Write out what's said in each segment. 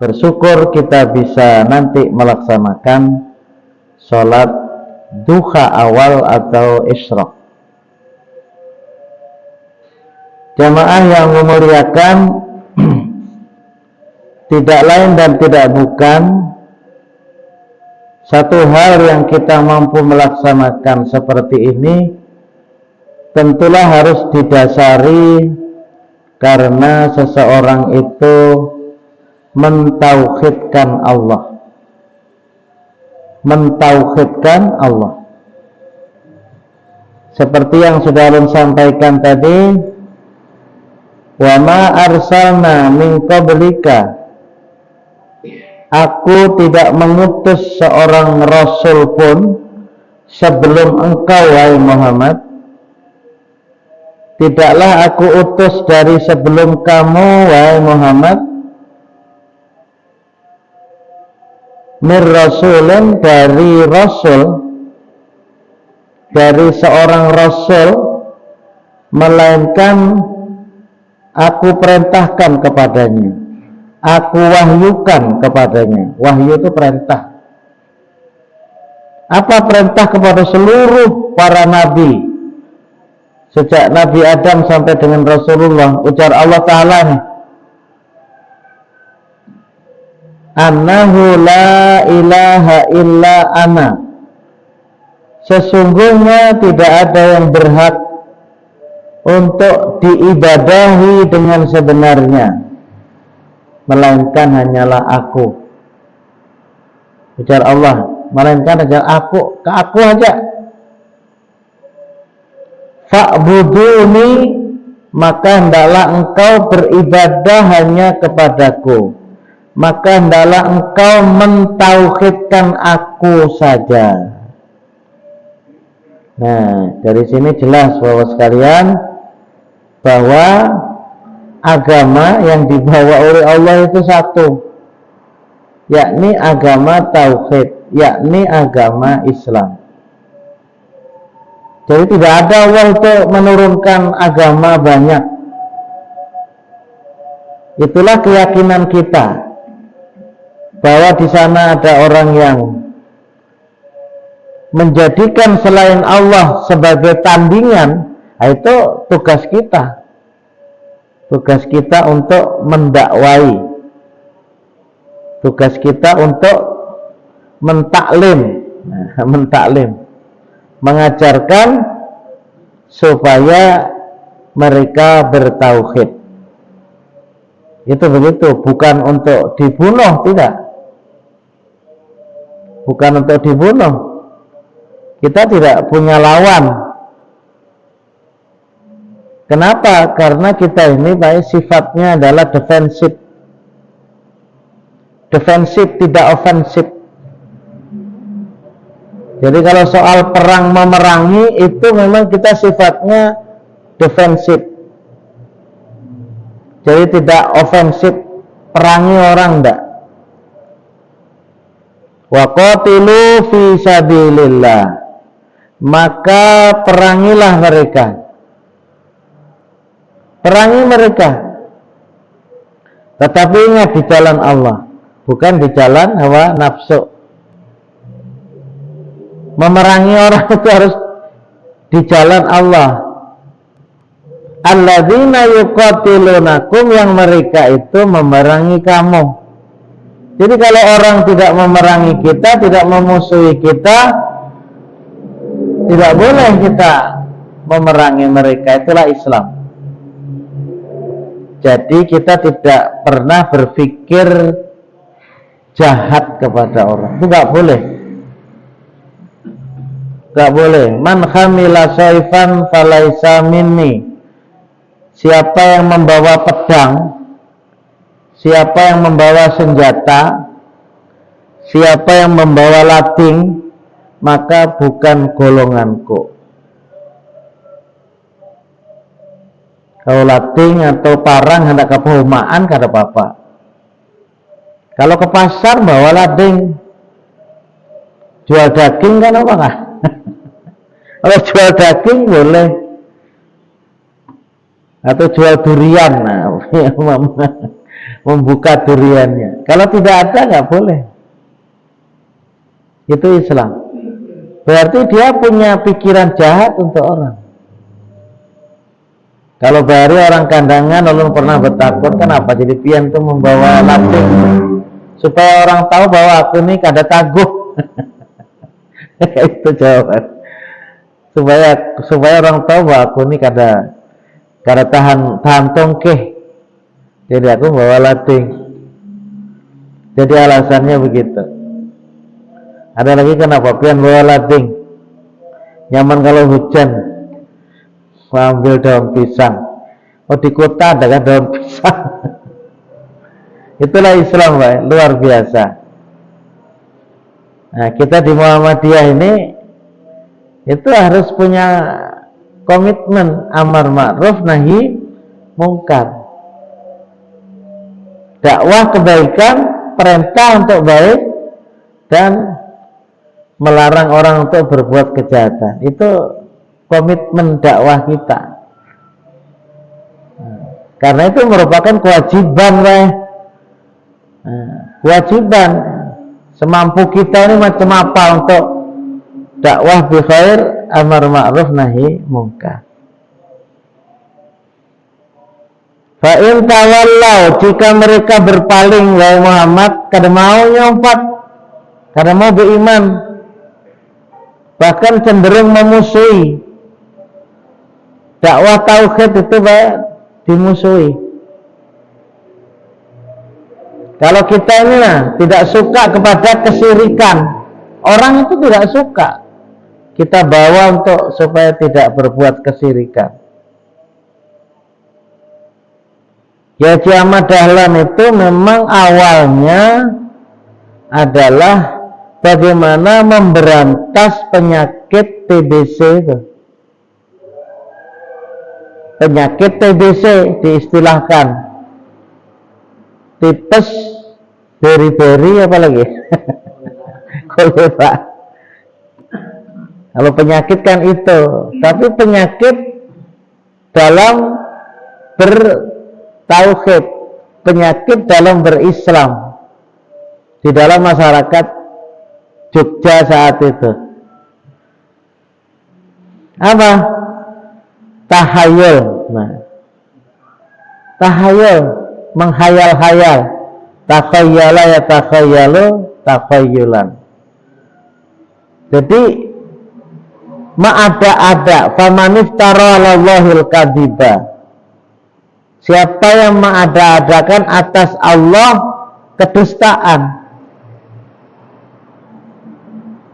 bersyukur kita bisa nanti melaksanakan sholat duha awal atau isyraq. Jamaah yang memuliakan, tidak lain dan tidak bukan, satu hal yang kita mampu melaksanakan seperti ini tentulah harus didasari karena seseorang itu mentauhidkan Allah. Mentauhidkan Allah. Seperti yang sudah Alun sampaikan tadi, wa ma arsalna min qablika, aku tidak mengutus seorang rasul pun sebelum engkau wahai Muhammad. Tidaklah aku utus dari sebelum kamu wahai Muhammad mir rasulin, dari rasul, dari seorang rasul, melainkan aku perintahkan kepadanya, aku wahyukan kepadanya. Wahyu itu perintah. Apa perintah kepada seluruh para nabi sejak Nabi Adam sampai dengan Rasulullah? Ujar Allah Ta'ala nih, annahu la ilaha illa ana, sesungguhnya tidak ada yang berhak untuk diibadahi dengan sebenarnya melainkan hanyalah aku. Ujar Allah, melainkan aja aku, ke aku aja. Fa'buduni, maka hendaklah engkau beribadah hanya kepadaku, maka hendaklah engkau mentauhidkan aku saja. Nah, dari sini jelas bahwa sekalian, bahwa agama yang dibawa oleh Allah itu satu, yakni agama tauhid, yakni agama Islam. Jadi tidak ada Allah itu menurunkan agama banyak. Itulah keyakinan kita, bahwa di sana ada orang yang menjadikan selain Allah sebagai tandingan. Itu tugas kita. Tugas kita untuk mendakwai, tugas kita untuk mentaklim, mengajarkan supaya mereka bertauhid. Itu begitu, bukan untuk dibunuh, tidak. Bukan untuk dibunuh. Kita tidak punya lawan. Kenapa? Karena kita ini baik sifatnya adalah defensif. Defensif, tidak ofensif. Jadi kalau soal perang memerangi itu memang kita sifatnya defensif. Jadi tidak ofensif, perangi orang enggak. Wa qatilu fi sabilillah, maka perangilah mereka. Perangi mereka. Tetapi ingat, di jalan Allah, bukan di jalan hawa nafsu. Memerangi orang itu harus di jalan Allah. Alladzina yuqatilunakum, yang mereka itu memerangi kamu. Jadi kalau orang tidak memerangi kita, tidak memusuhi kita, tidak boleh kita memerangi mereka. Itulah Islam. Jadi kita tidak pernah berpikir jahat kepada orang. Itu nggak boleh. Nggak boleh. Man hamila saifan falaisa minni. Siapa yang membawa pedang, siapa yang membawa senjata, siapa yang membawa lading, maka bukan golonganku. Kalau lading atau parang hendak ke perumahan, kada apa-apa. Kalau ke pasar bawa lading, jual daging kan apa kah? Kalau jual daging boleh, atau jual durian, nah, membuka duriannya. Kalau tidak ada nggak boleh. Itu Islam. Berarti dia punya pikiran jahat untuk orang. Kalau baru orang kandangan lalu pernah bertakut, kenapa jadi pian tuh membawa lading supaya orang tahu bahwa aku ini kada taguh. Itu jawaban. Supaya orang tahu bahwa aku ini kada tahan tongkeh. Jadi aku bawa lading. Jadi alasannya begitu. Ada lagi kenapa pian bawa lading? Nyaman kalau hujan. Ambil daun pisang. Oh di kota ada kan daun pisang. Itulah Islam, Pak, luar biasa. Nah, kita di Muhammadiyah ini itu harus punya komitmen amar ma'ruf nahi mungkar. Dakwah kebaikan, perintah untuk baik dan melarang orang untuk berbuat kejahatan. Itu komitmen dakwah kita. Karena itu merupakan kewajiban, kewajiban semampu kita ini macam apa untuk dakwah bi khair, amar ma'ruf nahi mungkar. Fa in tawallau, jika mereka berpaling wahai Muhammad, kada mau nyompat, kada mau beriman, bahkan cenderung memusuhi dakwah tauhid itu, Pak, dimusuhi. Kalau kita ini tidak suka kepada kesyirikan, orang itu tidak suka, kita bawa untuk supaya tidak berbuat kesyirikan. Ya Ahmad Dahlan itu memang awalnya adalah bagaimana memberantas penyakit TBC itu. Penyakit TBC diistilahkan tipes, beri-beri, apa lagi? Kolera. Kalau penyakit kan itu, tapi penyakit dalam bertauhid, penyakit dalam berislam di dalam masyarakat Jogja saat itu. Apa? Tahayul. Nah, tahayul, menghayal-hayal. Takhayyala ya takhayyalu takhayyulan. Jadi ma'ada-ada, famaniftara 'alallahil kadiba. Siapa yang mengada-adakan atas Allah kedustaan.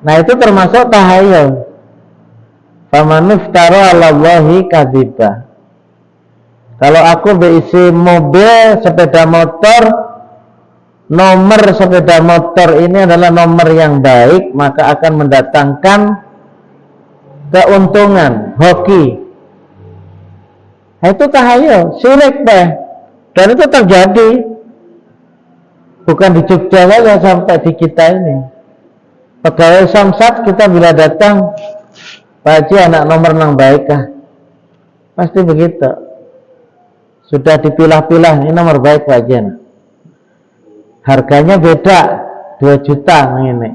Nah, itu termasuk tahayul. Famaniftara 'alallahi kadiba. Kalau aku berisi mobil, sepeda motor, nomor sepeda motor ini adalah nomor yang baik, maka akan mendatangkan keuntungan, hoki. Nah, itu tahayul, syirik, Pak. Dan itu terjadi bukan di Jogja saja, sampai di kita ini. Pegawai Samsat kita bila datang, Pak Haji anak nomor yang baik kah? Pasti begitu. Sudah dipilah-pilah, ini nomor baik Pak Haji. Harganya beda, 2 juta ini.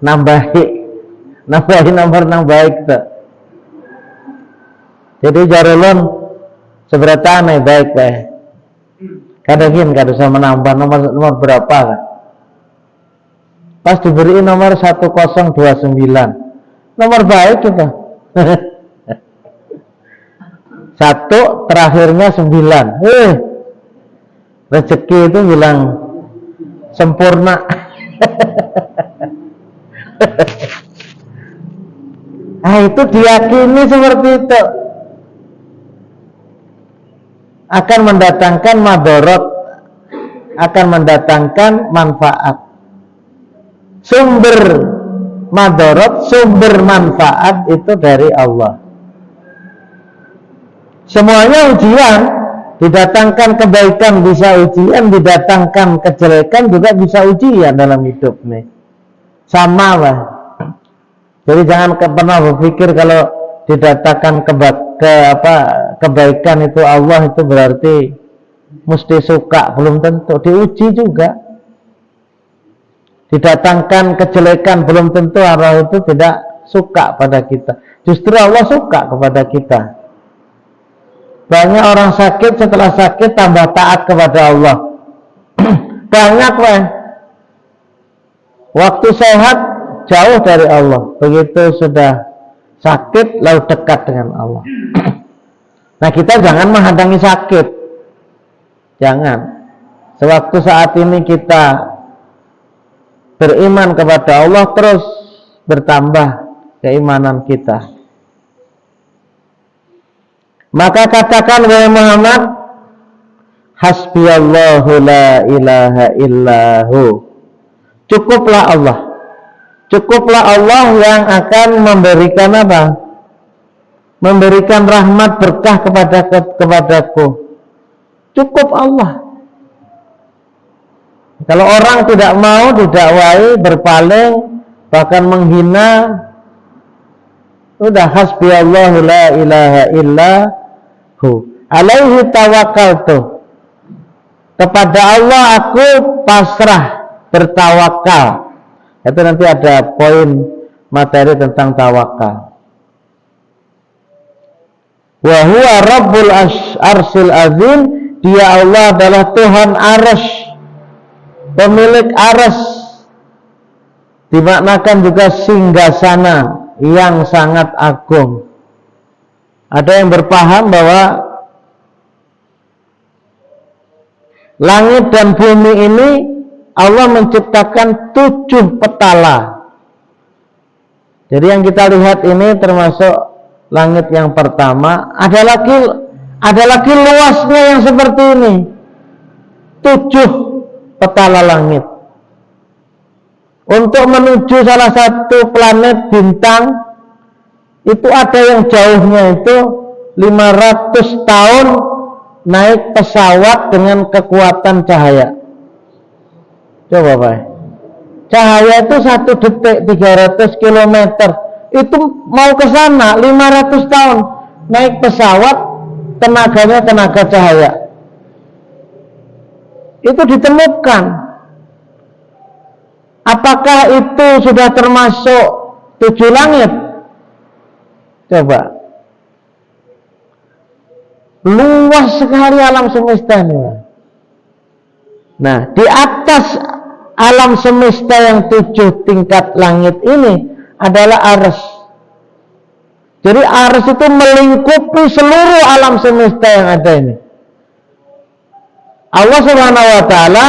Nambahi nomor yang baik tuh. Jadi jarulun seberapa nih baik, Pak. Kadang-kadang kada usah menambah nomor berapa kan. Pas diberi nomor 1029. Nomor baik itu. 1 terakhirnya 9. Rezeki itu bilang sempurna. Itu diyakini seperti itu. Akan mendatangkan madorot, akan mendatangkan manfaat. Sumber madorot, sumber manfaat itu dari Allah. Semuanya ujian, didatangkan kebaikan bisa ujian, didatangkan kejelekan juga bisa ujian dalam hidup nih. Sama lah. Jadi jangan pernah berpikir kalau didatangkan kebaikan itu Allah itu berarti mesti suka, belum tentu. Diuji juga. Didatangkan kejelekan, belum tentu Allah itu tidak suka pada kita. Justru Allah suka kepada kita. Banyak orang sakit, setelah sakit tambah taat kepada Allah. Banyak waktu sehat jauh dari Allah, begitu sudah sakit lalu dekat dengan Allah. Nah, kita jangan menghadangi sakit. Jangan. Sewaktu saat ini kita beriman kepada Allah, terus bertambah keimanan kita. Maka katakan wahai Muhammad, hasbiyallahu la ilaha illahu. Cukuplah Allah. Cukuplah Allah yang akan memberikan apa? Memberikan rahmat berkah kepadaku. Cukup Allah. Kalau orang tidak mau didakwai, berpaling, bahkan menghina, udah hasbiyallahu la ilaha illahu alaihi tawakkaltu. Kepada Allah aku pasrah, bertawakal. Itu nanti ada poin materi tentang tawakal. Wa huwa rabbul arsyil azim. Dia Allah adalah Tuhan arsy, pemilik arsy, dimaknakan juga singgasana yang sangat agung. Ada yang berpaham bahwa langit dan bumi ini Allah menciptakan 7 petala. Jadi yang kita lihat ini termasuk langit yang pertama. Ada lagi luasnya yang seperti ini, 7 petala langit. Untuk menuju salah satu planet bintang itu ada yang jauhnya itu 500 tahun naik pesawat dengan kekuatan cahaya. Coba Pak, cahaya itu 1 detik 300 km. Itu mau ke sana 500 tahun naik pesawat, tenaganya tenaga cahaya. Itu ditemukan. Apakah itu sudah termasuk 7 langit? Coba. Luas sekali alam semesta ini. Nah, di atas alam semesta yang 7 tingkat langit ini adalah arsy. Jadi arsy itu melingkupi seluruh alam semesta yang ada ini. Allah Subhanahu wa taala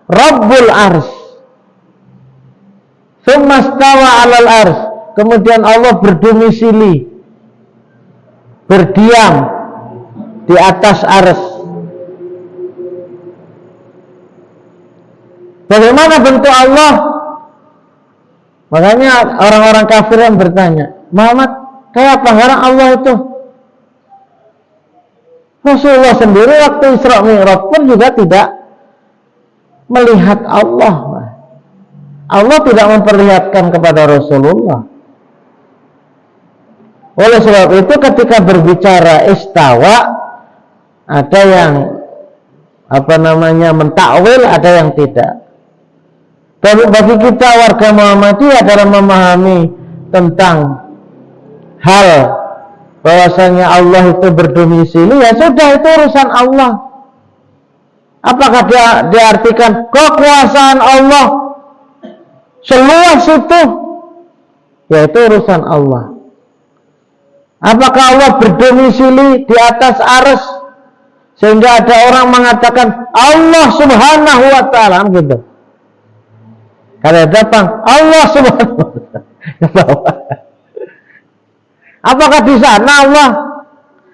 Rabbul arsy. Tsumma stawa 'alal arsy. Kemudian Allah berdomisili, berdiam di atas arsy. Bagaimana bentuk Allah? Makanya orang-orang kafir yang bertanya, Muhammad, kayak apa sekarang Allah itu? Rasulullah sendiri waktu Isra Mi'raj pun juga tidak melihat Allah. Allah tidak memperlihatkan kepada Rasulullah. Oleh sebab itu ketika berbicara istawa, ada yang mentakwil, ada yang tidak. Tapi bagi kita warga Muhammadiyah dalam memahami tentang hal bahwasanya Allah itu berdomisili, ya sudah, itu urusan Allah. Apakah dia diartikan kekuasaan Allah seluas itu? Ya, itu urusan Allah. Apakah Allah berdomisili di atas arsy sehingga ada orang mengatakan Allah Subhanahu wa taala gitu? Kalau datang Allah Subhanahu wa taala, apakah di sana Allah?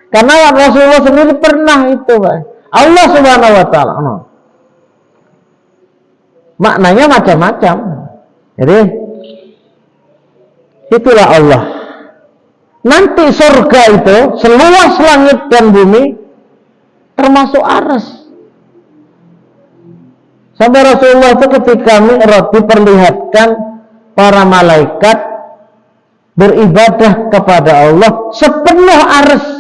Karena Rasulullah sendiri pernah itu, Pak. Allah Subhanahu wa taala. Maknanya macam-macam. Jadi itulah Allah. Nanti surga itu seluas langit dan bumi termasuk arsy. Sampai Rasulullah itu ketika Mi'raj diperlihatkan para malaikat beribadah kepada Allah sepenuh arsy.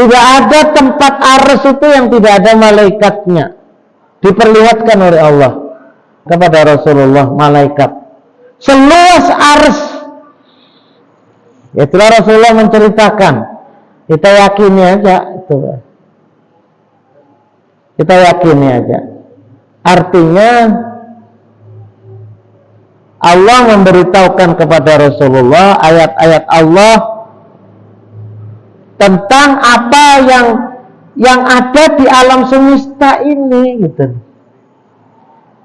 Tidak ada tempat arsy itu yang tidak ada malaikatnya. Diperlihatkan oleh Allah kepada Rasulullah malaikat. Seluas arsy. Itulah Rasulullah menceritakan. Kita yakini aja itu. Kita yakini aja. Artinya Allah memberitahukan kepada Rasulullah ayat-ayat Allah tentang apa yang ada di alam semesta ini gitu.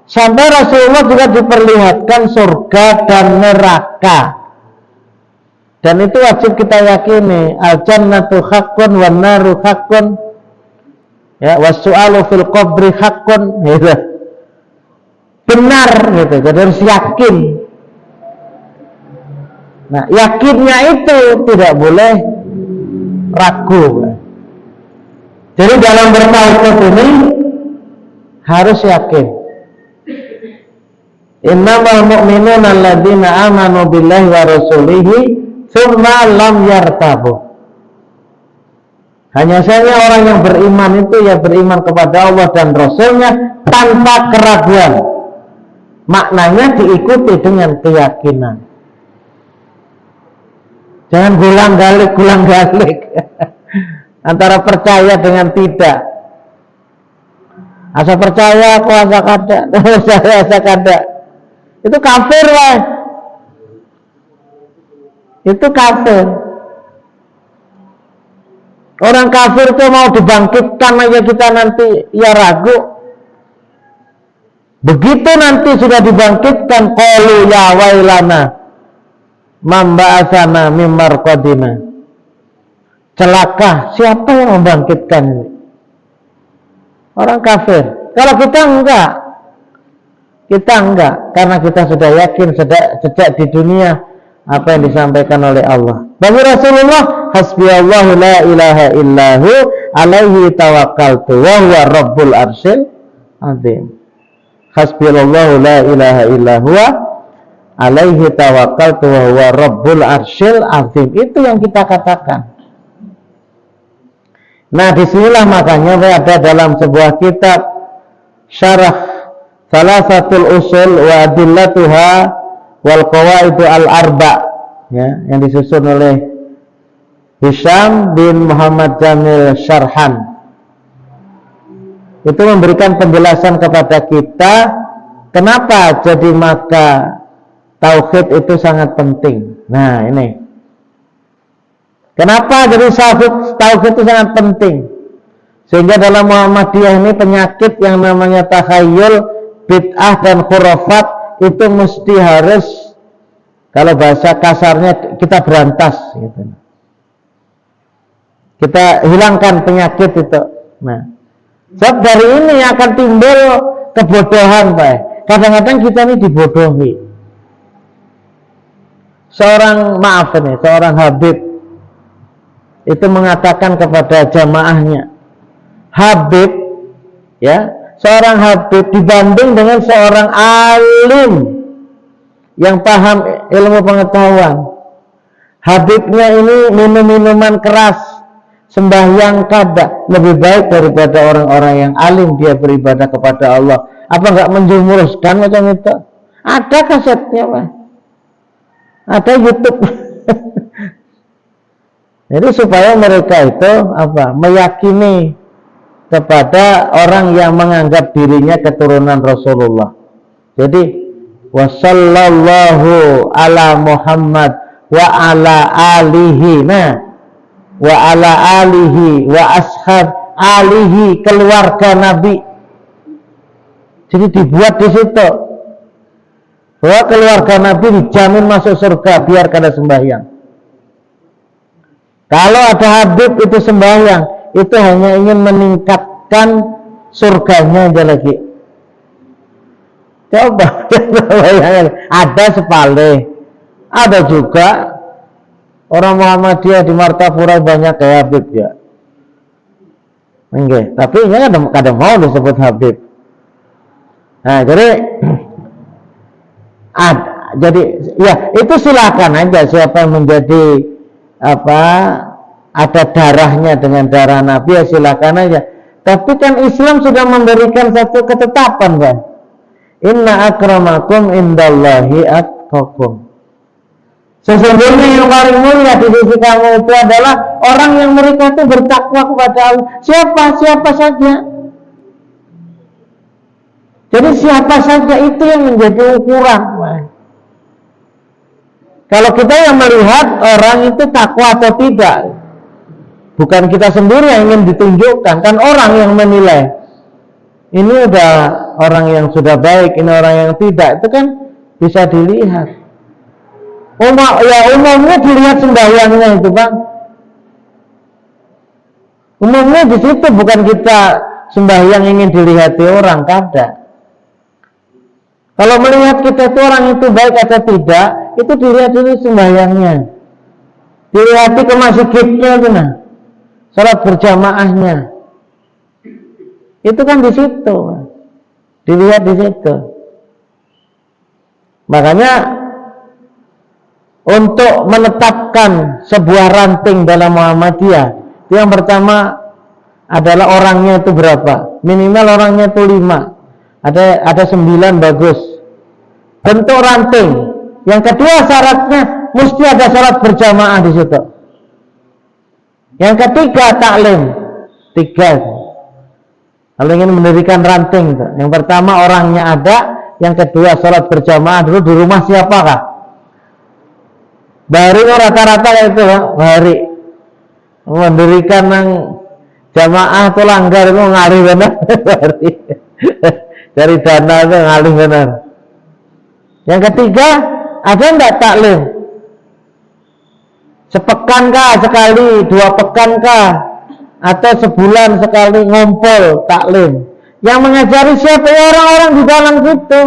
Sampai Rasulullah juga diperlihatkan surga dan neraka. Dan itu wajib kita yakini. Al-jannatu haqqun wan naru haqqun. Ya, was-su'alu fil qabri haqqun. Gitu. Benar gitu. Jadi harus yakin. Nah, yakinnya itu tidak boleh ragu. Jadi dalam bertauhid ini harus yakin. Innamal mu'minuna alladzina amanu billahi wa rasulihi tsumma lam yartabu. Hanya saja orang yang beriman itu ya beriman kepada Allah dan Rasulnya tanpa keraguan. Maknanya diikuti dengan keyakinan. Jangan gulang-galik antara percaya dengan tidak. Asa percaya aku asa kada, asa kada. Itu kafir lah. Itu kafir. Orang kafir itu mau dibangkitkan aja kita nanti ya ragu. Begitu nanti sudah dibangkitkan, qalu ya wailana mamba'asana mim marqadina. Celaka, siapa yang membangkitkan ini? Orang kafir. Kalau kita enggak. Kita enggak, karena kita sudah yakin sejak di dunia apa yang disampaikan oleh Allah. Bagi Rasulullah, hasbiyallahu la ilaha illahu alaihi tawakkaltu wa huwa rabbul arsyil azim. Hasbiyallahu la ilaha illahu alaihi tawakkaltu wa huwa rabbul arsyil azim. Itu yang kita katakan. Nah, disinilah makanya ada dalam sebuah kitab syarah Salasatul Usul wa Adillatuha wal Qawaidu al-Arba, ya, yang disusun oleh Hisham bin Muhammad Jamil Syarhan. Itu memberikan penjelasan kepada kita kenapa jadi maka tauhid itu sangat penting. Nah, ini. Kenapa jadi tauhid itu sangat penting? Sehingga dalam Muhammadiyah ini penyakit yang namanya takhayul, bid'ah dan khurafat itu mesti harus, kalau bahasa kasarnya, kita berantas gitu. Kita hilangkan penyakit itu. Nah, sebab dari ini akan timbul kebodohan, Pak. Kadang-kadang kita ini dibodohi. Seorang Habib itu mengatakan kepada jamaahnya, Habib, ya, seorang Habib dibanding dengan seorang alim yang paham ilmu pengetahuan. Habibnya ini minum minuman keras, sembahyang kada, lebih baik daripada orang-orang yang alim dia beribadah kepada Allah. Apa enggak menjuruskan macam itu? Ada kasetnya, Pak. Ada YouTube. Jadi supaya mereka itu meyakini kepada orang yang menganggap dirinya keturunan Rasulullah. Jadi wassallallahu ala Muhammad wa ala alihi, wa ala alihi wa ashab alihi, keluarga Nabi. Jadi dibuat di situ bahwa keluarga Nabi dijamin masuk surga biar kada sembahyang. Kalau ada Habib itu sembahyang, itu hanya ingin meningkatkan surganya aja lagi. Coba ada sepale, ada juga orang Muhammadiyah di Martapura banyak kayak Habib ya. Enggak, tapi ini kadang mau disebut Habib. Nah, jadi ya itu silakan aja siapa yang menjadi ada darahnya dengan darah Nabi, ya silakan aja. Tapi kan Islam sudah memberikan satu ketetapan, kan? Inna akramakum indallahi atqakum. Sesungguhnya yang paling mulia di sisi kamu itu adalah orang yang mereka itu bertakwa kepada Allah. Siapa saja. Jadi siapa saja itu yang menjadi ukuran. Kalau kita yang melihat orang itu takwa atau tidak, bukan kita sendiri yang ingin ditunjukkan, kan orang yang menilai. Ini udah orang yang sudah baik, ini orang yang tidak, itu kan bisa dilihat. Umumnya dilihat sembahyangnya itu, Bang. Umumnya di situ, bukan kita sembahyang ingin dilihat orang, kada. Kalau melihat kita itu orang itu baik atau tidak, itu dilihat dulu sembahyangnya. Dilihat ke masjidnya itu, nah. Salat berjamaahnya. Itu kan di situ. Dilihat di situ. Makanya untuk menetapkan sebuah ranting dalam Muhammadiyah, yang pertama adalah orangnya itu berapa? Minimal orangnya itu 5. Ada 9 bagus. Bentuk ranting. Yang kedua syaratnya mesti ada salat berjamaah di situ. Yang ketiga taklim. 3. Kalau ingin mendirikan ranting, yang pertama orangnya ada, yang kedua salat berjamaah dulu di rumah siapakah? Bahari rata-rata itu, bahari mendirikan yang jamaah itu langgar itu ngalih benar. Dari dana itu ngalih benar. Yang ketiga, ada enggak taklim? Sepekan kah sekali, 2 pekan kah, atau sebulan sekali ngumpul taklim? Yang mengajari siapa? Orang-orang di dalam situ.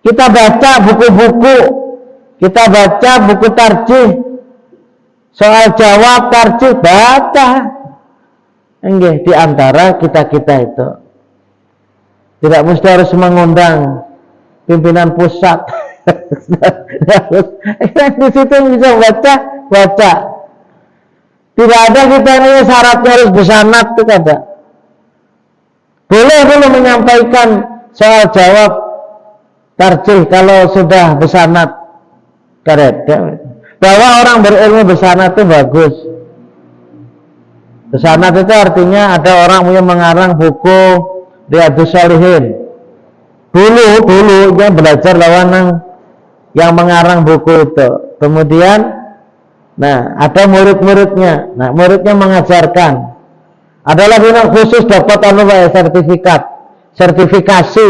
Kita baca buku-buku, kita baca buku tarjih, soal jawab tarjih, baca. Enggak, di antara kita-kita itu tidak mesti harus mengundang pimpinan pusat. Di situ bisa baca. Tidak ada kita ini syaratnya harus bersanad, itu ada. Boleh dulu menyampaikan soal jawab tarjih kalau sudah bersanad. Bahwa orang berilmu bersanad itu bagus. Bersanad itu artinya ada orang yang mengarang buku Riyadhus Shalihin. Dulu dia belajar lawan yang mengarang buku itu. Kemudian ada murid-muridnya. Muridnya mengajarkan. Adalah bina khusus dapat sertifikasi.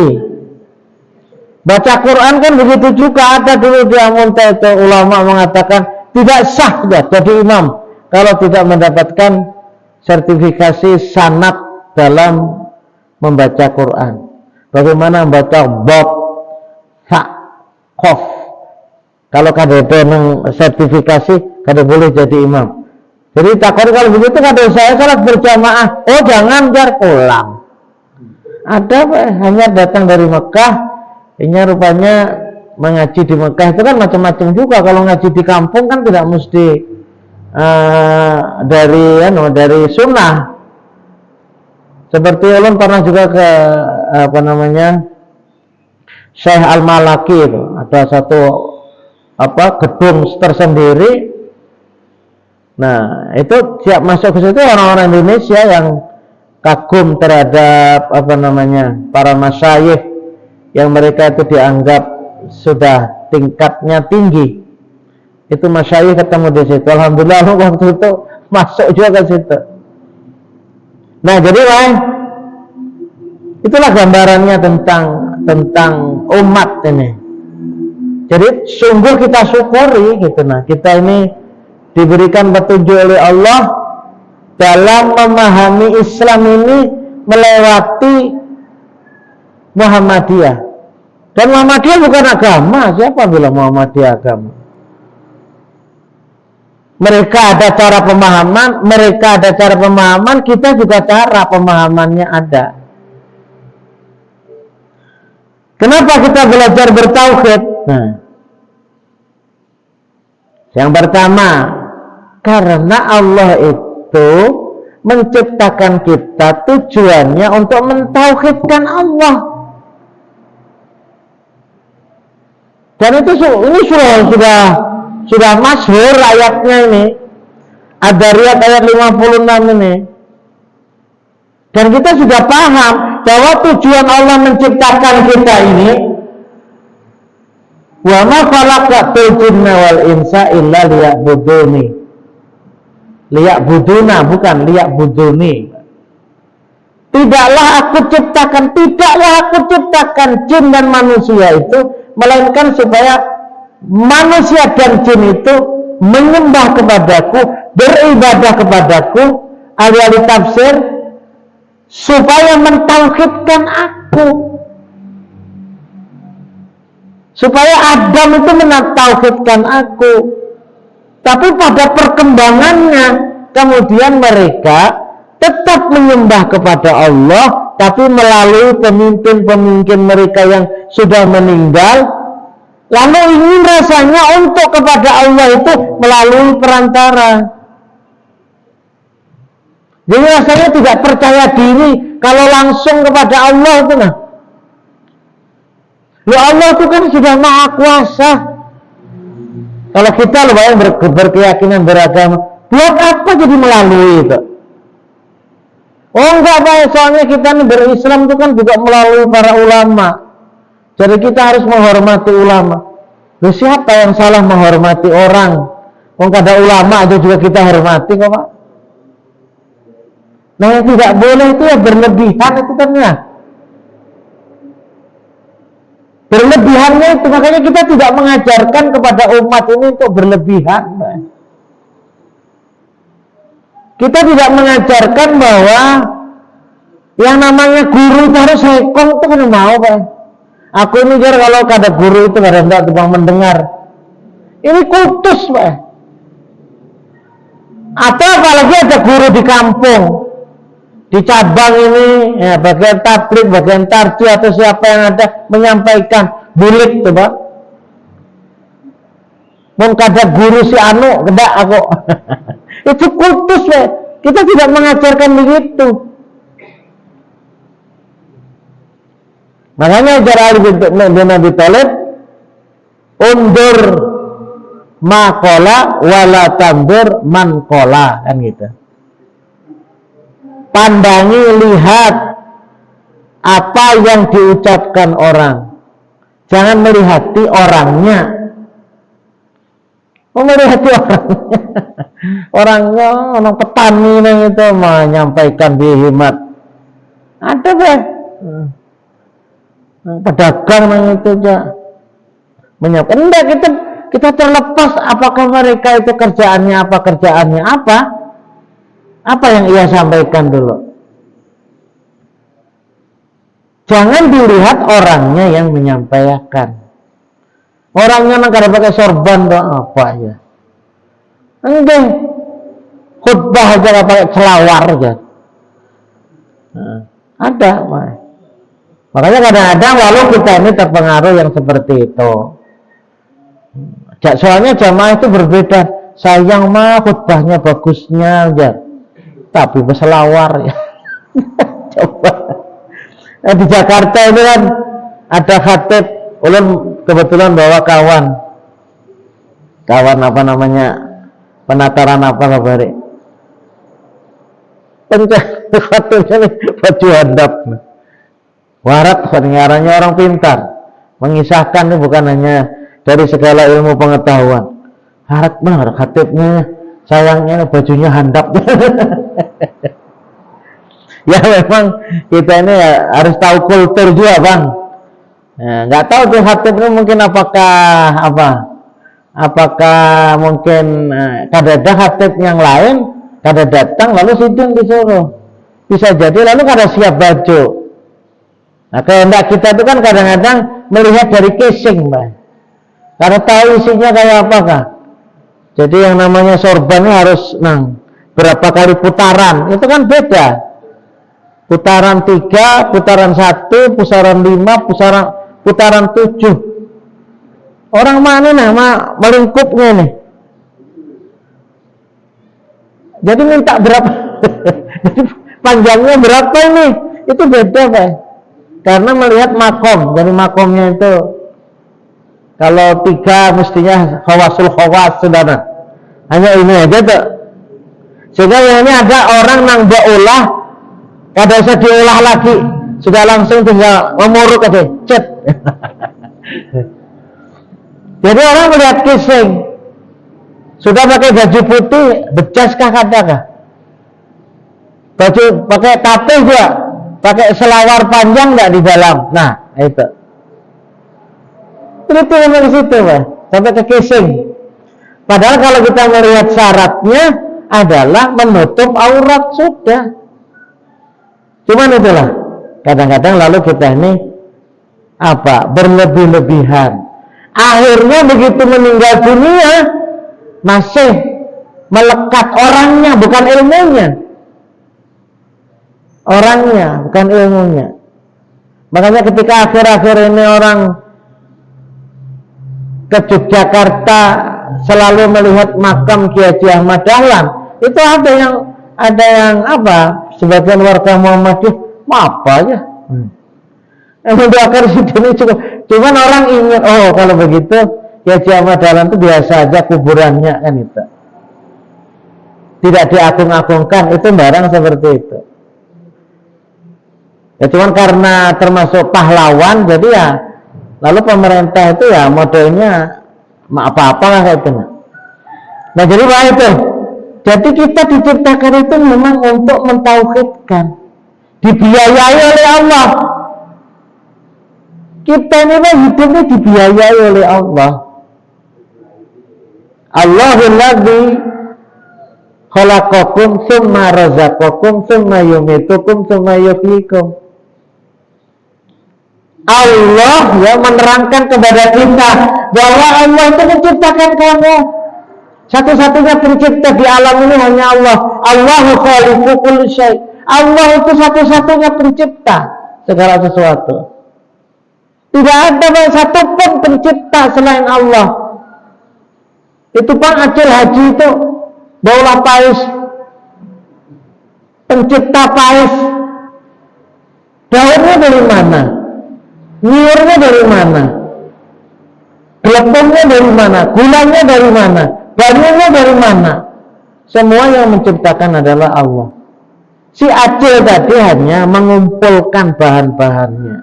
Baca Quran kan begitu juga. Ada dulu di Amunta itu ulama mengatakan tidak sah jadi imam kalau tidak mendapatkan sertifikasi sanad dalam membaca Quran. Bagaimana membaca bab, fa, qof. Kalau kada ada sertifikasi, kada boleh jadi imam. Jadi takut kalau begitu kada saya salat berjamaah. Oh jangan, biar pulang. Ada hanya datang dari Mekah, ini rupanya mengaji di Mekah itu kan macam-macam juga. Kalau ngaji di kampung kan tidak mesti dari sunnah. Seperti ulun pernah juga ke Syekh Al-Malaki itu, ada satu gedung tersendiri. Nah, itu siap masuk ke situ orang-orang Indonesia yang kagum terhadap para masyayikh yang mereka itu dianggap sudah tingkatnya tinggi. Itu masyayikh ketemu di situ. Alhamdulillah waktu itu masuk juga ke situ. Nah, jadi itulah gambarannya tentang umat ini. Jadi sungguh kita syukuri gitu. Nah, kita ini diberikan petunjuk oleh Allah dalam memahami Islam ini melewati Muhammadiyah. Dan Muhammadiyah bukan agama. Siapa bilang Muhammadiyah agama? Mereka ada cara pemahaman, kita juga cara pemahamannya ada. Kenapa kita belajar bertauhid? Nah, yang pertama, Karena Allah itu menciptakan kita tujuannya untuk mentauhidkan Allah. Dan itu ini sudah masyhur ayatnya ini. Ada riwayat ayat 56 ini. Dan kita sudah paham bahwa tujuan Allah menciptakan kita ini, wa ma khalaqatul jinna wal insa illa liya'buduni. Liya'buduna, bukan liya'buduni. Tidaklah aku ciptakan jin dan manusia itu melainkan supaya manusia dan jin itu menyembah kepadaku, beribadah kepadaku, ahli tafsir, supaya mentauhidkan aku, supaya Adam itu mentauhidkan aku. Tapi pada perkembangannya kemudian mereka tetap menyembah kepada Allah, tapi melalui pemimpin-pemimpin mereka yang sudah meninggal, lalu ingin rasanya untuk kepada Allah itu melalui perantara. Jadi rasanya tidak percaya diri kalau langsung kepada Allah itu nah. Allah itu kan sudah maha kuasa. Kalau kita yang berkeyakinan beragama, buat apa jadi melalui itu? Oh enggak Pak, soalnya kita nih berislam itu kan juga melalui para ulama. Jadi kita harus menghormati ulama. Loh, siapa yang salah menghormati orang? Ada ulama aja juga kita hormati kok Pak. Nah yang tidak boleh itu ya berlebihan itu kan ya. Berlebihannya itu, makanya kita tidak mengajarkan kepada umat ini untuk berlebihan. Kita tidak mengajarkan bahwa yang namanya guru itu harus hekong, itu kan mau Pak. Aku mikir kalau ada guru itu ada tidak tukang mendengar. Ini kultus Pak. Atau apalagi ada guru di kampung, di cabang ini, ya, bagian tablik, bagian tarji atau siapa yang ada menyampaikan bulik tuh Pak. Mau kada guru si anu, kada aku. Itu kultus Pak. Kita tidak mengajarkan begitu. Makanya ajar Ali bin Abi Thalib, undur makola wala tandur mankola, kan gitu. Pandangi, lihat apa yang diucapkan orang, jangan melihati orangnya. Melihati orangnya, orang petani itu menyampaikan bihimat. Ada Pak, pedagang itu aja menyampaikan. Enggak, kita terlepas apakah mereka itu kerjaannya apa yang ia sampaikan dulu. Jangan dilihat orangnya yang menyampaikan. Orangnya kada pakai sorban doang apa ya. Enggak. Khutbah aja kada pakai celawar aja. Ada, Pak. Makanya kadang-kadang walau kita ini terpengaruh yang seperti itu. Soalnya jamaah itu berbeda. Sayang mah khutbahnya bagusnya aja, tapi berselawar ya. Coba. Nah, di Jakarta itu kan ada khatib, ulun kebetulan bawa kawan apa namanya, penataran apa kabari. Khatibnya baju handap. Warat pendengarannya orang pintar, mengisahkan itu bukan hanya dari segala ilmu pengetahuan. Harat benar khatibnya, sayangnya bajunya handap. Ya memang kita ini ya harus tahu kultur juga Bang. Nggak tahu tuh khatibnya mungkin apakah mungkin kada khatib yang lain kada datang lalu sidang disuruh, bisa jadi lalu kada siap baju. Nah kehendak kita itu kan kadang-kadang melihat dari casing Mbak, karena tahu isinya kayak apakah. Jadi yang namanya sorbannya harus berapa kali putaran, itu kan beda. Putaran 3, putaran 1, putaran 5, putaran 7. Orang mana melingkupnya nih. Jadi minta berapa? Jadi panjangnya berapa ini? Itu beda, Pak. Karena melihat makom. Jadi makomnya itu kalau 3 mestinya khawasul khawas, saudara. Hanya ini aja tuh. Sehingga ini ada orang nang ulah, kada usah diolah lagi, sudah langsung tinggal memuruk aja, cet. Jadi orang melihat kising, sudah pakai baju putih, becas kah kah? Baju pakai tape juga, pakai selawar panjang nggak di dalam. Nah, itu. Itu memang di situ, Pak. Sampai ke kising. Padahal kalau kita melihat syaratnya adalah menutup aurat sudah. Cuman itulah. Kadang-kadang lalu kita ini berlebih-lebihan. Akhirnya begitu meninggal dunia masih melekat orangnya, bukan ilmunya. Orangnya, bukan ilmunya. Makanya ketika akhir-akhir ini orang ke Yogyakarta selalu melihat makam Kiai Haji Ahmad Dahlan, itu ada yang sebagian warga Muhammadiyah apa aja. Yang mendoakan ini cuman orang ingin, kalau begitu Kiai Haji Ahmad Dahlan itu biasa aja kuburannya kan itu. Tidak diagung-agungkan, itu barang seperti itu. Ya cuman karena termasuk pahlawan, jadi ya lalu pemerintah itu ya modelnya apa-apa lah kayak itu. Nah jadi Pak itu, jadi kita diciptakan itu memang untuk mentauhidkan, dibiayai oleh Allah. Kita ini hidupnya dibiayai oleh Allah. Allahul ladzi khalaqakum tsumma razaqakum tsumma yumitukum tsumma yuhyikum. Allah yang menerangkan kepada kita bahwa Allah itu menciptakan kamu. Satu-satunya pencipta di alam ini hanya Allah. Allahu khaliqu kulli syai'. Allah itu satu-satunya pencipta segala sesuatu. Tidak ada satupun pencipta selain Allah. Itu Pak Acil Haji itu Daulah Pais, pencipta Pais. Daunnya dari mana? Niurnya dari mana? Gelepungnya dari mana? Gulanya dari mana? Banyunya dari mana? Semua yang menciptakan adalah Allah. Si Acil tadi hanya mengumpulkan bahan-bahannya.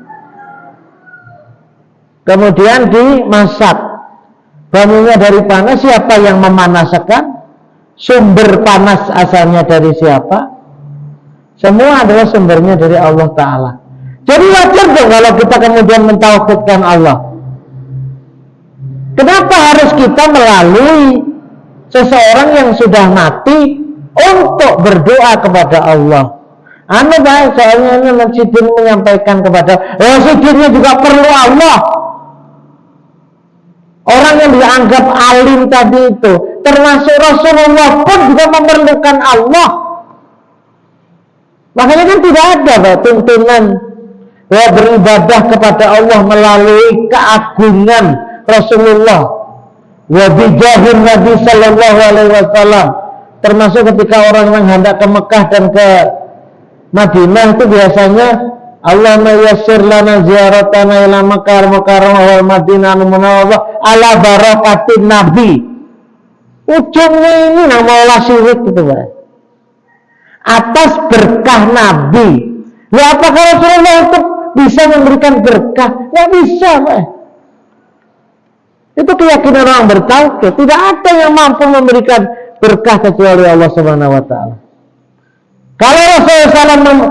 Kemudian dimasak. Banyunya dari mana? Siapa yang memanaskan? Sumber panas asalnya dari siapa? Semua adalah sumbernya dari Allah Ta'ala. Jadi wajar dong kalau kita kemudian mentauhidkan Allah. Kenapa harus kita melalui seseorang yang sudah mati untuk berdoa kepada Allah? Baik, soalnya ini Sidin menyampaikan kepada Sidinnya juga perlu Allah. Orang yang dianggap alim tadi itu, termasuk Rasulullah pun juga memerlukan Allah. Makanya kan tidak ada tuntunan beribadah kepada Allah melalui keagungan Rasulullah wa bijahin Nabi sallallahu alaihi wasallam. Termasuk ketika orang yang hendak ke Mekah dan ke Madinah itu biasanya Allahumma yassir lana ziyaratana ila Makkah wal Madinah munawwarah ala barakatin Nabi. Ujungnya ini nama Allah syirik gitu, Pak. Atas berkah Nabi. Ya apakah Rasulullah itu bisa memberikan berkah? Nggak bisa, Pak. Itu keyakinan orang bertauhid. Tidak ada yang mampu memberikan berkah kecuali Allah Subhanahu wa taala. Kalau Rasulullah SAW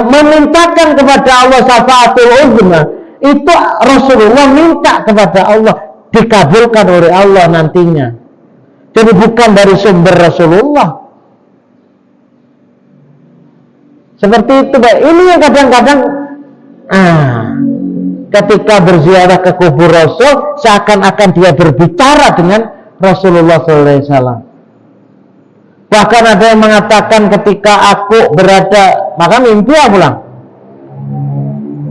memintakan kepada Allah syafaatul uzma, itu Rasulullah minta kepada Allah, dikabulkan oleh Allah nantinya. Jadi bukan dari sumber Rasulullah. Seperti itu, Pak. Ini yang kadang-kadang ketika berziarah ke kubur Rasul, seakan-akan dia berbicara dengan Rasulullah SAW. Bahkan ada yang mengatakan ketika aku berada, maka mimpi ya pulang.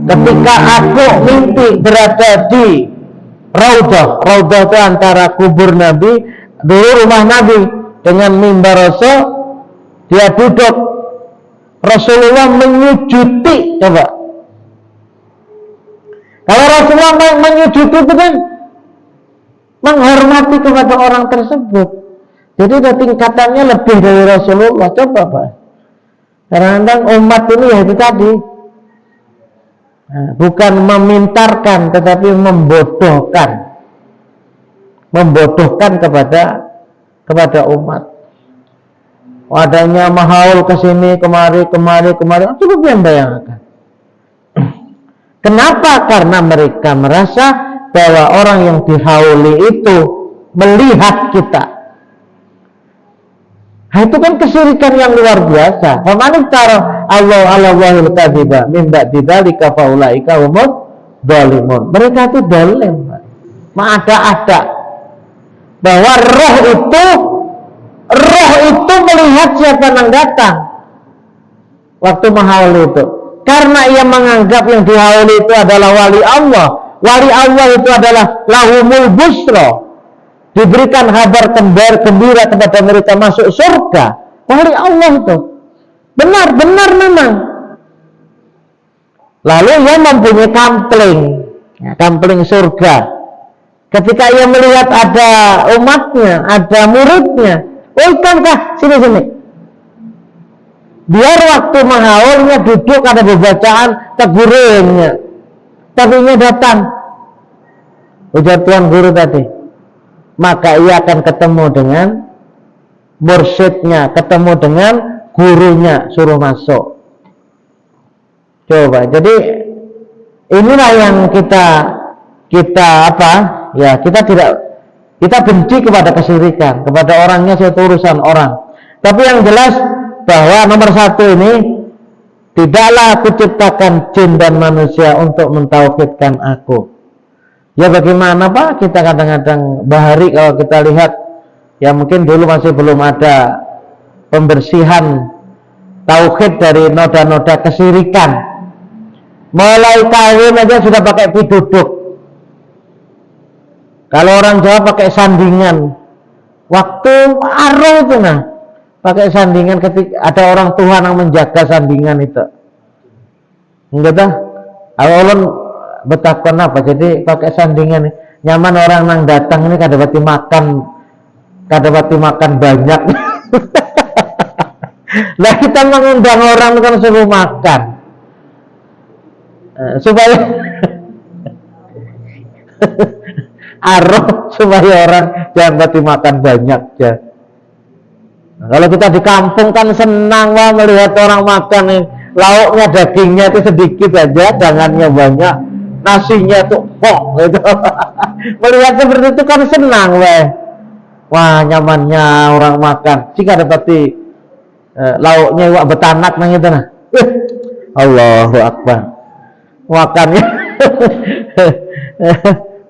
Ketika aku mimpi berada di Raudhah itu antara kubur Nabi, dulu rumah Nabi, dengan mimbar Rasul, dia duduk, Rasulullah menyujudi. Coba, kalau Rasulullah menyujudi itu kan menghormati kepada orang tersebut, jadi udah tingkatannya lebih dari Rasulullah. Coba Pak, kadang-kadang umat ini ya itu tadi, bukan memintarkan tetapi membodohkan kepada umat. Adanya mahaul ke sini kemari, cukup yang bayangkan. Kenapa? Karena mereka merasa bahwa orang yang dihauli itu melihat kita. Nah, itu kan kesyirikan yang luar biasa. Faman tara Allahul kadziba min ba'di dzalika faulaika humud dzalimun. Mereka itu zalim. Ada bahwa roh itu melihat siapa yang datang waktu menghauli itu, karena ia menganggap yang dihauli itu adalah wali Allah. Wali Allah itu adalah lahumul busra, diberikan kabar gembira kepada mereka masuk surga. Wali Allah itu benar memang. Lalu ia mempunyai kampling surga. Ketika ia melihat ada umatnya, ada muridnya, welcome sini. Biar waktu mahaulnya duduk ada bacaan tegurinnya, tapi ia datang, ujar tuan guru tadi, maka ia akan ketemu dengan mursyidnya, ketemu dengan gurunya, suruh masuk. Coba, jadi inilah yang kita kita benci kepada kesyirikan, kepada orangnya itu urusan orang. Tapi yang jelas bahwa nomor satu ini, tidaklah aku ciptakan jin dan manusia untuk mentauhidkan aku. Ya bagaimana Pak, kita kadang-kadang bahari kalau kita lihat, ya mungkin dulu masih belum ada pembersihan tauhid dari noda-noda kesyirikan. Mulai kawin aja sudah pakai piduduk. Kalau orang Jawa pakai sandingan, waktu aruh itu pakai sandingan ketika ada orang tua yang menjaga sandingan itu. Enggak dah, awalnya betapa apa, jadi pakai sandingan nyaman orang yang datang ini kadang-kadang makan banyak. Nah kita mengundang orang kan suruh makan supaya arah supaya orang jangan berarti makan banyak ya. Nah, kalau kita di kampung kan senang wah melihat orang makan nih, lauknya dagingnya itu sedikit aja, jangannya banyak, nasinya tuh kok gitu. Melihat seperti itu kan senang wah nyamannya orang makan. Jika dapati lauknya wak betanak nang itu nah. Allahu Akbar. Makannya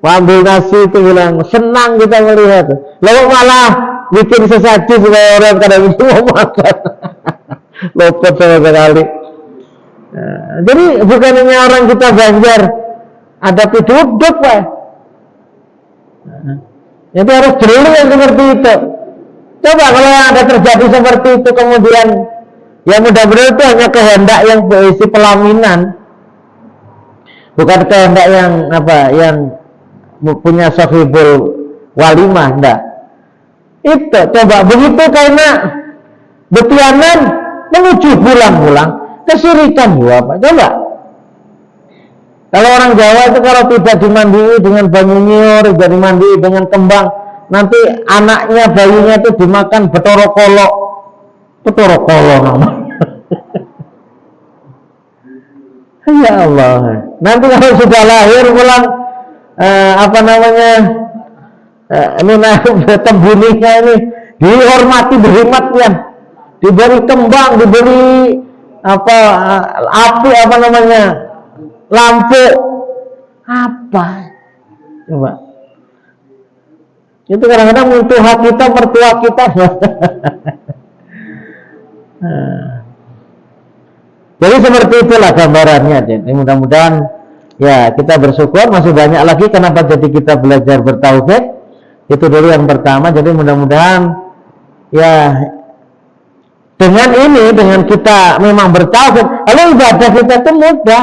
ambil nasi itu bilang senang kita melihat. Lalu malah bikin sesaji supaya orang kadang itu mau makan. Lopot sama sekali. Jadi bukan hanya orang kita Banjar ada duduk Pak. Jadi harus jeli yang seperti itu. Coba kalau ada terjadi seperti itu kemudian ya mudah-mudahan itu hanya kehendak yang berisi pelaminan, bukan kehendak yang yang punya sahibul walimah, enggak. Itu coba begitu karena betianan menuju bulan-bulan kesyirikan juga Pak. Coba kalau orang Jawa itu kalau tidak dimandui dengan banyu nyiur, tidak dimandui dengan kembang, nanti anaknya bayinya itu dimakan betorokolo namanya. Ya Allah, nanti kalau sudah lahir pulang ini tembuninya ini dihormati berhikmatnya, diberi kembang, diberi api lampu apa coba. Itu kadang-kadang mentua kita jadi seperti itulah gambarannya. Jadi mudah-mudahan ya kita bersyukur, masih banyak lagi kenapa jadi kita belajar bertauhid. Itu dulu yang pertama. Jadi mudah-mudahan Ya, dengan ini, dengan kita memang bertauhid, lalu ibadah kita itu mudah,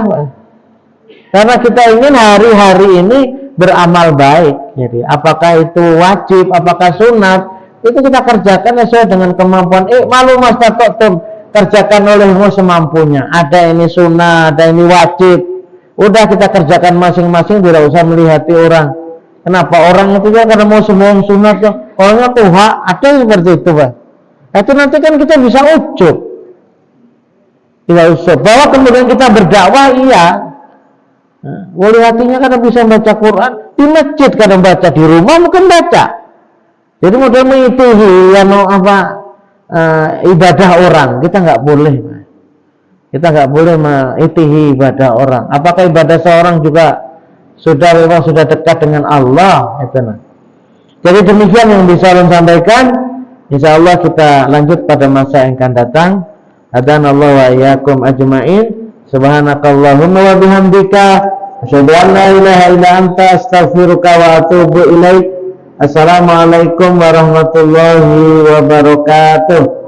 karena kita ingin hari-hari ini beramal baik. Jadi, apakah itu wajib, apakah sunat, itu kita kerjakan sesuai dengan kemampuan. Malu mastata'tum, kerjakan olehmu semampunya. Ada ini sunnah, ada ini wajib. Udah kita kerjakan masing-masing, tidak usah melihati orang. Kenapa orang itu ya karena mau semua sunat tuh, orangnya tuh ada seperti itu, Pak. Itu nanti kan kita bisa ujub. Tidak usah. Bahwa kemudian kita berdakwah, iya. Wali hatinya karena bisa baca Quran di masjid, kadang baca di rumah mungkin baca. Jadi model mengikuti ibadah orang, kita nggak boleh. Kita nggak boleh mengikuti ibadah orang. Apakah ibadah seorang juga memang sudah dekat dengan Allah? Itu nah. Jadi demikian yang bisa saya sampaikan. Insya Allah kita lanjut pada masa yang akan datang. Hadanallahu wa iyyakum ajma'in. Subhanakallahumma wa bihamdika asyhadu an la ilaha illa anta astaghfiruka wa atubu ilaik. Assalamualaikum warahmatullahi wabarakatuh.